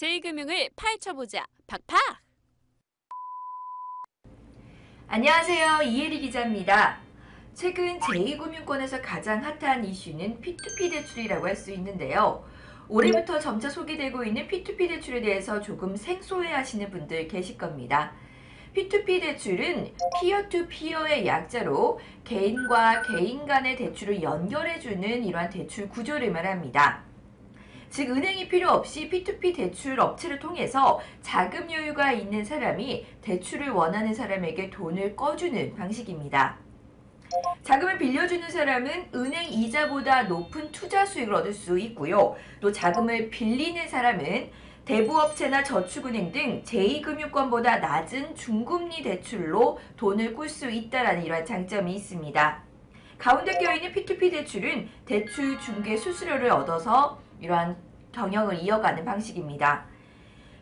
제2금융을 파헤쳐보자. 팍팍! 안녕하세요. 이혜리 기자입니다. 최근 제2금융권에서 가장 핫한 이슈는 P2P 대출이라고 할 수 있는데요. 올해부터 점차 소개되고 있는 P2P 대출에 대해서 조금 생소해하시는 분들 계실 겁니다. P2P 대출은 피어 투 피어의 약자로 개인과 개인 간의 대출을 연결해주는 이러한 대출 구조를 말합니다. 즉 은행이 필요 없이 P2P 대출 업체를 통해서 자금 여유가 있는 사람이 대출을 원하는 사람에게 돈을 꺼주는 방식입니다. 자금을 빌려주는 사람은 은행 이자보다 높은 투자 수익을 얻을 수 있고요. 또 자금을 빌리는 사람은 대부업체나 저축은행 등 제2금융권보다 낮은 중금리 대출로 돈을 꿀 수 있다는 이러한 장점이 있습니다. 가운데 껴있는 P2P 대출은 대출 중개 수수료를 얻어서 이러한 경영을 이어가는 방식입니다.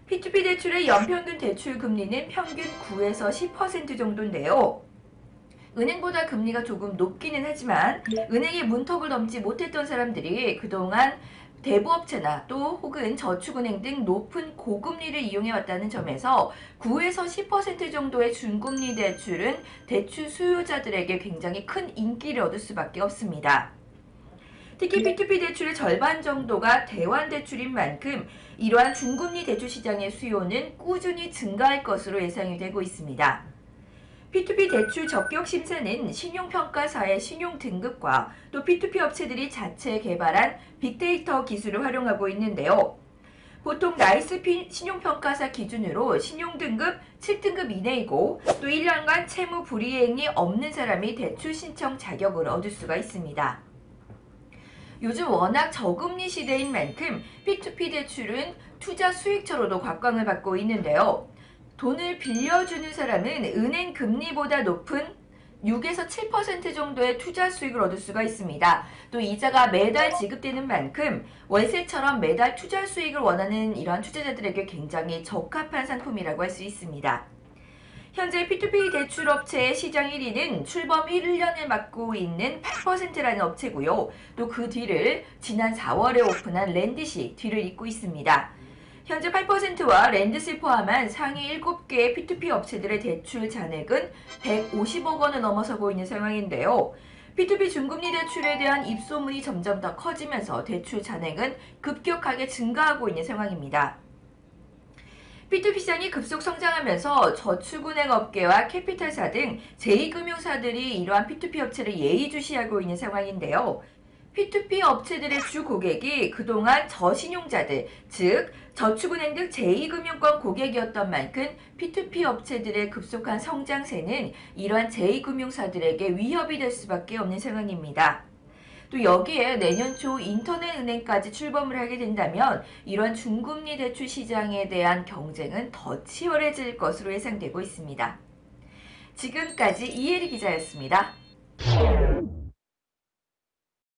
P2P 대출의 연평균 대출 금리는 평균 9에서 10% 정도인데요. 은행보다 금리가 조금 높기는 하지만 은행의 문턱을 넘지 못했던 사람들이 그동안 대부업체나 또 혹은 저축은행 등 높은 고금리를 이용해왔다는 점에서 9에서 10% 정도의 중금리 대출은 대출 수요자들에게 굉장히 큰 인기를 얻을 수밖에 없습니다. 특히 P2P 대출의 절반 정도가 대환대출인 만큼 이러한 중금리 대출 시장의 수요는 꾸준히 증가할 것으로 예상이 되고 있습니다. P2P 대출 적격 심사는 신용평가사의 신용등급과 또 P2P 업체들이 자체 개발한 빅데이터 기술을 활용하고 있는데요. 보통 나이스 신용평가사 기준으로 신용등급 7등급 이내이고 또 1년간 채무 불이행이 없는 사람이 대출 신청 자격을 얻을 수가 있습니다. 요즘 워낙 저금리 시대인 만큼 P2P 대출은 투자 수익처로도 곽광을 받고 있는데요. 돈을 빌려주는 사람은 은행 금리보다 높은 6에서 7% 정도의 투자 수익을 얻을 수가 있습니다. 또 이자가 매달 지급되는 만큼 월세처럼 매달 투자 수익을 원하는 이러한 투자자들에게 굉장히 적합한 상품이라고 할 수 있습니다. 현재 P2P 대출업체의 시장 1위는 출범 1년을 맡고 있는 8%라는 업체고요. 또 그 뒤를 지난 4월에 오픈한 랜드시 뒤를 잇고 있습니다. 현재 8%와 랜드스를 포함한 상위 7개의 P2P 업체들의 대출 잔액은 150억 원을 넘어서고 있는 상황인데요. P2P 중금리 대출에 대한 입소문이 점점 더 커지면서 대출 잔액은 급격하게 증가하고 있는 상황입니다. P2P 시장이 급속 성장하면서 저축은행 업계와 캐피탈사 등 제2금융사들이 이러한 P2P 업체를 예의주시하고 있는 상황인데요. P2P 업체들의 주 고객이 그동안 저신용자들, 즉 저축은행 등 제2금융권 고객이었던 만큼 P2P 업체들의 급속한 성장세는 이러한 제2금융사들에게 위협이 될 수밖에 없는 상황입니다. 또 여기에 내년 초 인터넷은행까지 출범을 하게 된다면 이러한 중금리 대출 시장에 대한 경쟁은 더 치열해질 것으로 예상되고 있습니다. 지금까지 이혜리 기자였습니다.